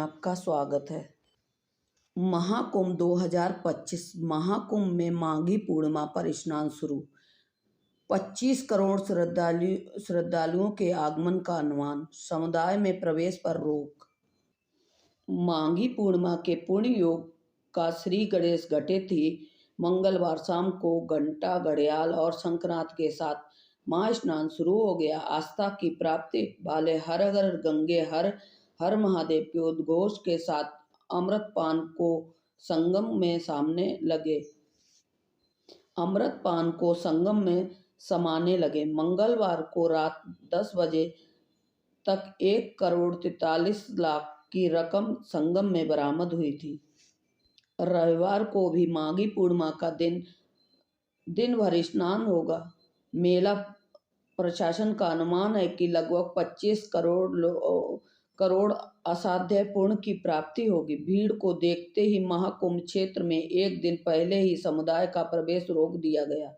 आपका स्वागत है। महाकुंभ 2025 महाकुंभ में माघी पूर्णिमा पर स्नान शुरू। 25 करोड़ श्रद्धालुओं के आगमन का अनुमान। समुदाय में प्रवेश पर रोक। माघी पूर्णिमा के पुण्य योग का श्री गणेश घटित ही मंगलवार शाम को घंटा घड़ियाल और शंखनाद के साथ महास्नान शुरू हो गया। आस्था की प्राप्ति वाले हर हर गंगे हर हर महादेव के उद्घोष के साथ अमृतपान को संगम में समाने लगे। मंगलवार को रात 10 बजे तक 1,43,00,000 की रकम संगम में बरामद हुई थी। रविवार को भी माघी पूर्णिमा का दिन भर स्नान होगा। मेला प्रशासन का अनुमान है कि लगभग 25 करोड़ असाध्य पुण्य की प्राप्ति होगी। भीड़ को देखते ही महाकुंभ क्षेत्र में एक दिन पहले ही समुदाय का प्रवेश रोक दिया गया।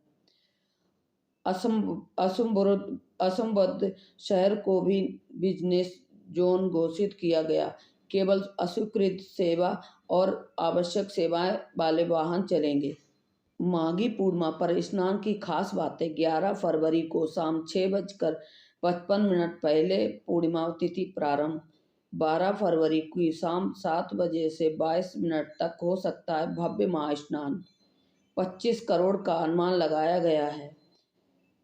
असंबद्ध शहर को भी बिजनेस जोन घोषित किया गया। केवल अस्वीकृत सेवा और आवश्यक सेवाएं वाले वाहन चलेंगे। माघी पूर्णिमा पर स्नान की खास बातें। 11 फरवरी को शाम 6:55 पहले पूर्णिमा तिथि प्रारंभ। 12 फरवरी की शाम 7 बजे से 22 मिनट तक हो सकता है भव्य महास्नान। 25 करोड़ का अनुमान लगाया गया है।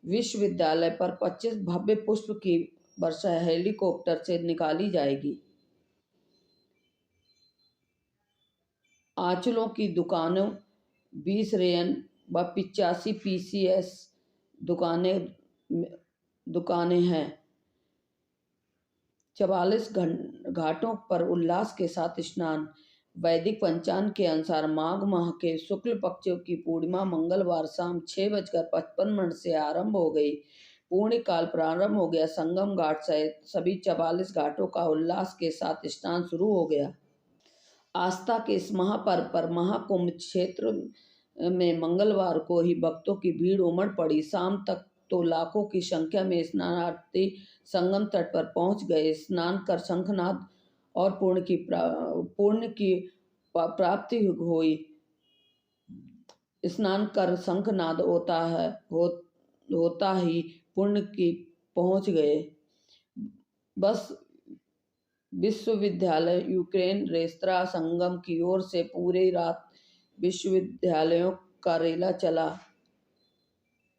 विश्वविद्यालय पर 25 भव्य पुष्प की वर्षा हेलीकॉप्टर से निकाली जाएगी। आंचलों की दुकानों 20 रेयन व 85 पीसीएस दुकानें हैं। 44 घाटों पर उल्लास के साथ स्नान। वैदिक पंचांग के अनुसार माघ माह के शुक्ल पक्ष की पूर्णिमा मंगलवार शाम 6:55 से आरंभ हो गई। पूर्ण काल प्रारंभ हो गया। संगम घाट सहित सभी 44 घाटों का उल्लास के साथ स्नान शुरू हो गया। आस्था के इस महापर्व पर महाकुंभ क्षेत्र में मंगलवार को ही भक्तों की भीड़ उमड़ पड़ी। शाम तक तो लाखों की संख्या में स्नानार्थी संगम तट पर पहुंच गए। स्नान कर शंखनाद और पुण्य की प्राप्ति हुई। स्नान कर शंखनाद होता ही पुण्य की पहुंच गए। बस विश्वविद्यालय यूक्रेन रेस्तरां संगम की ओर से पूरी रात विश्वविद्यालयों का रेला चला।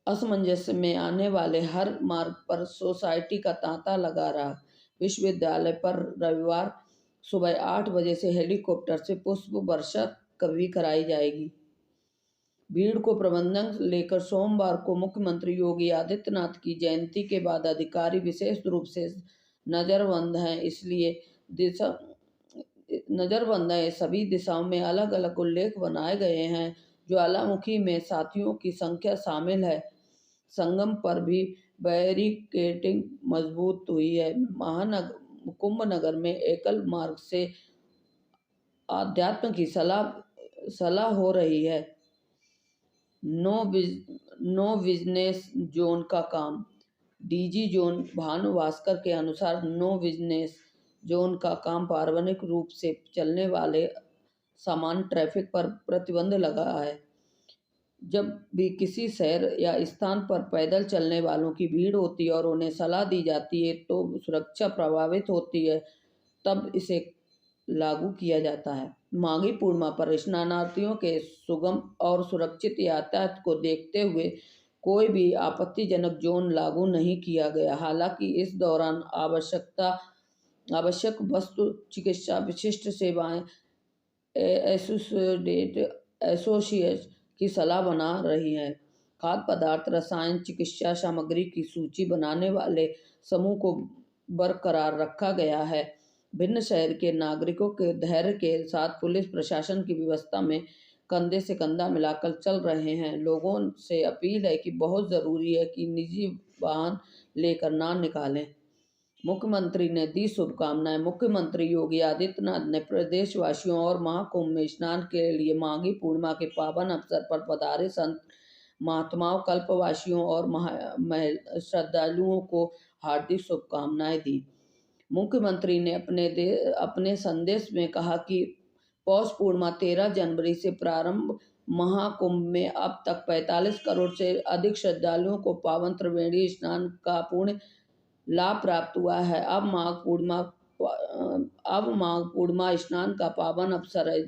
असमंजस में आने वाले हर मार्ग पर सोसाइटी का तांता लगा रहा। विश्वविद्यालय पर रविवार सुबह 8 बजे से हेलीकॉप्टर से पुष्प वर्षा भी कराई जाएगी। भीड़ को प्रबंधन लेकर सोमवार को मुख्यमंत्री योगी आदित्यनाथ की जयंती के बाद अधिकारी विशेष रूप से नजरबंद है। सभी दिशाओं में अलग अलग उल्लेख बनाए गए हैं। ज्वालामुखी में साथियों की संख्या शामिल है। संगम पर भी बैरिकेडिंग मजबूत हुई है। कुंभ नगर में एकल मार्ग से आध्यात्म की सलाह हो रही है। नो बिजनेस जोन का काम। डीजी जोन भानु भास्कर के अनुसार नो बिजनेस जोन का काम पारंपरिक रूप से चलने वाले सामान्य ट्रैफिक पर प्रतिबंध लगा है। जब भी किसी शहर या स्थान पर पैदल चलने वालों की भीड़ होती है और उन्हें सलाह दी जाती है तो सुरक्षा प्रभावित होती है, तब इसे लागू किया जाता है। माघी पूर्णिमा पर स्नानार्थियों के सुगम और सुरक्षित यातायात को देखते हुए कोई भी आपत्तिजनक जोन लागू नहीं किया गया। हालांकि इस दौरान आवश्यक वस्तु, चिकित्सा, विशिष्ट सेवाएं एसोसिएट की सलाह बना रही है। खाद्य पदार्थ, रसायन, चिकित्सा सामग्री की सूची बनाने वाले समूह को बरकरार रखा गया है। भिन्न शहर के नागरिकों के धैर्य के साथ पुलिस प्रशासन की व्यवस्था में कंधे से कंधा मिलाकर चल रहे हैं। लोगों से अपील है कि बहुत जरूरी है कि निजी वाहन लेकर ना निकालें। मुख्यमंत्री ने दी शुभकामनाएं। मुख्यमंत्री योगी आदित्यनाथ ने प्रदेशवासियों और महाकुंभ में स्नान के लिए माघी पूर्णिमा के पावन अवसर पर पधारे संत महात्माओं, कल्पवासियों और श्रद्धालुओं को हार्दिक शुभकामनाएं दी। मुख्यमंत्री ने अपने संदेश में कहा कि पौष पूर्णिमा 13 जनवरी से प्रारंभ महाकुंभ में अब तक 45 करोड़ से अधिक श्रद्धालुओं को पावन त्रिवेणी स्नान का पुण्य लाभ प्राप्त हुआ है। अब माघ पूर्णिमा स्नान का पावन अवसर है,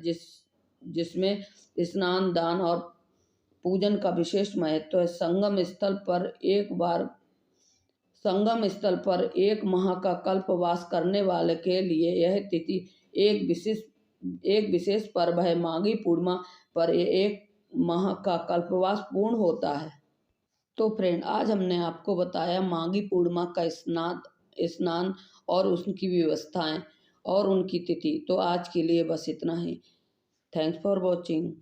जिसमें स्नान, दान और पूजन का विशेष महत्व है। संगम स्थल पर एक माह का कल्पवास करने वाले के लिए यह तिथि एक विशेष पर्व है। माघी पूर्णिमा पर एक माह का कल्पवास पूर्ण होता है। तो फ्रेंड, आज हमने आपको बताया माघी पूर्णिमा का स्नान और उसकी व्यवस्थाएं और उनकी तिथि। तो आज के लिए बस इतना ही। Thanks for watching.